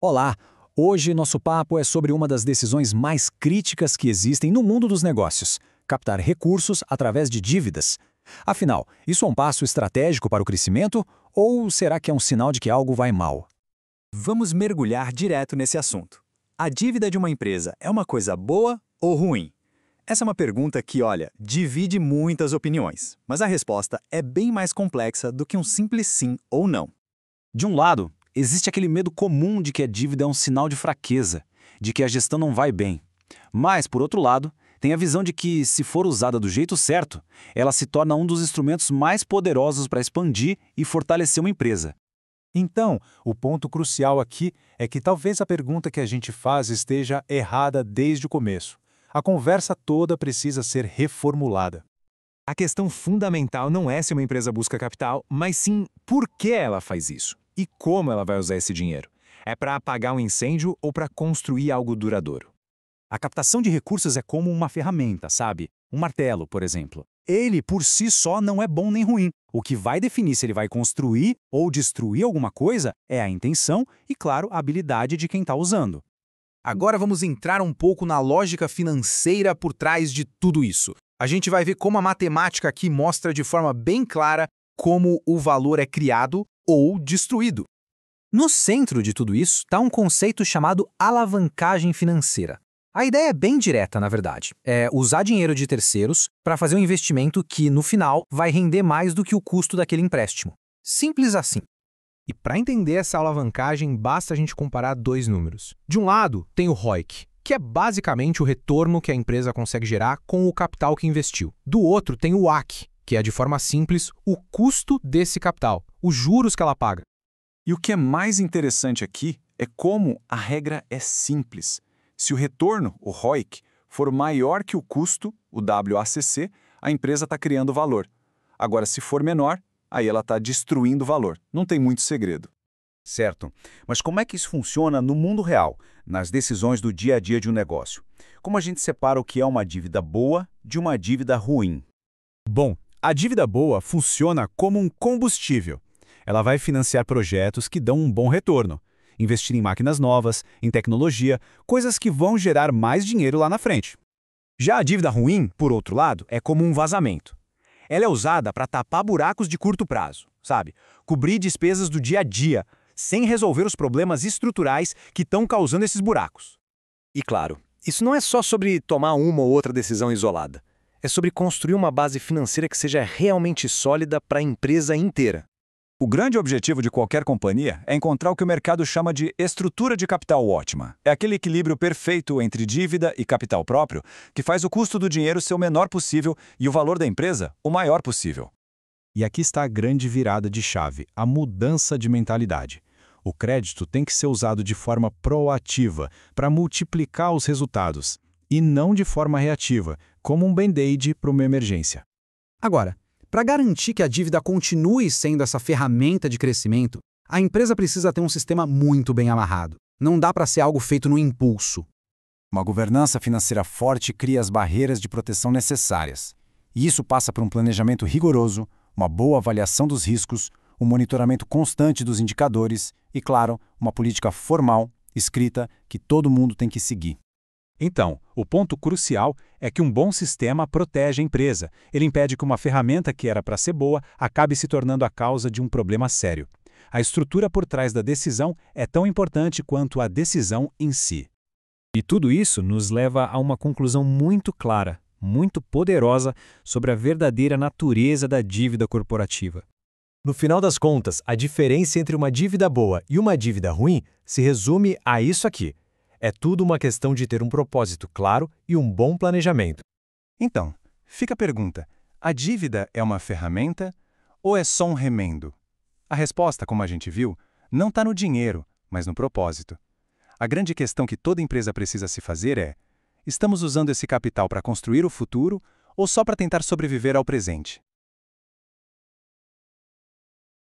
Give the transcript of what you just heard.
Olá! Hoje nosso papo é sobre uma das decisões mais críticas que existem no mundo dos negócios: captar recursos através de dívidas. Afinal, isso é um passo estratégico para o crescimento ou será que é um sinal de que algo vai mal? Vamos mergulhar direto nesse assunto. A dívida de uma empresa é uma coisa boa ou ruim? Essa é uma pergunta que, olha, divide muitas opiniões, mas a resposta é bem mais complexa do que um simples sim ou não. De um lado, existe aquele medo comum de que a dívida é um sinal de fraqueza, de que a gestão não vai bem. Mas, por outro lado, tem a visão de que, se for usada do jeito certo, ela se torna um dos instrumentos mais poderosos para expandir e fortalecer uma empresa. Então, o ponto crucial aqui é que talvez a pergunta que a gente faz esteja errada desde o começo. A conversa toda precisa ser reformulada. A questão fundamental não é se uma empresa busca capital, mas sim por que ela faz isso e como ela vai usar esse dinheiro. É para apagar um incêndio ou para construir algo duradouro? A captação de recursos é como uma ferramenta, sabe? Um martelo, por exemplo. Ele, por si só, não é bom nem ruim. O que vai definir se ele vai construir ou destruir alguma coisa é a intenção e, claro, a habilidade de quem está usando. Agora vamos entrar um pouco na lógica financeira por trás de tudo isso. A gente vai ver como a matemática aqui mostra de forma bem clara como o valor é criado ou destruído. No centro de tudo isso está um conceito chamado alavancagem financeira. A ideia é bem direta, na verdade. É usar dinheiro de terceiros para fazer um investimento que, no final, vai render mais do que o custo daquele empréstimo. Simples assim. E para entender essa alavancagem, basta a gente comparar dois números. De um lado, tem o ROIC, que é basicamente o retorno que a empresa consegue gerar com o capital que investiu. Do outro, tem o WACC, que é, de forma simples, o custo desse capital, os juros que ela paga. E o que é mais interessante aqui é como a regra é simples. Se o retorno, o ROIC, for maior que o custo, o WACC, a empresa está criando valor. Agora, se for menor, aí ela está destruindo valor. Não tem muito segredo. Certo. Mas como é que isso funciona no mundo real, nas decisões do dia a dia de um negócio? Como a gente separa o que é uma dívida boa de uma dívida ruim? Bom, a dívida boa funciona como um combustível. Ela vai financiar projetos que dão um bom retorno, investir em máquinas novas, em tecnologia, coisas que vão gerar mais dinheiro lá na frente. Já a dívida ruim, por outro lado, é como um vazamento. Ela é usada para tapar buracos de curto prazo, sabe? Cobrir despesas do dia a dia, sem resolver os problemas estruturais que estão causando esses buracos. E claro, isso não é só sobre tomar uma ou outra decisão isolada. É sobre construir uma base financeira que seja realmente sólida para a empresa inteira. O grande objetivo de qualquer companhia é encontrar o que o mercado chama de estrutura de capital ótima. É aquele equilíbrio perfeito entre dívida e capital próprio que faz o custo do dinheiro ser o menor possível e o valor da empresa o maior possível. E aqui está a grande virada de chave, a mudança de mentalidade. O crédito tem que ser usado de forma proativa para multiplicar os resultados, e não de forma reativa, como um band-aid para uma emergência. Agora, para garantir que a dívida continue sendo essa ferramenta de crescimento, a empresa precisa ter um sistema muito bem amarrado. Não dá para ser algo feito no impulso. Uma governança financeira forte cria as barreiras de proteção necessárias. E isso passa por um planejamento rigoroso, uma boa avaliação dos riscos, um monitoramento constante dos indicadores e, claro, uma política formal, escrita, que todo mundo tem que seguir. Então, o ponto crucial é que um bom sistema protege a empresa. Ele impede que uma ferramenta que era para ser boa acabe se tornando a causa de um problema sério. A estrutura por trás da decisão é tão importante quanto a decisão em si. E tudo isso nos leva a uma conclusão muito clara, muito poderosa sobre a verdadeira natureza da dívida corporativa. No final das contas, a diferença entre uma dívida boa e uma dívida ruim se resume a isso aqui. É tudo uma questão de ter um propósito claro e um bom planejamento. Então, fica a pergunta: a dívida é uma ferramenta ou é só um remendo? A resposta, como a gente viu, não está no dinheiro, mas no propósito. A grande questão que toda empresa precisa se fazer é: estamos usando esse capital para construir o futuro ou só para tentar sobreviver ao presente?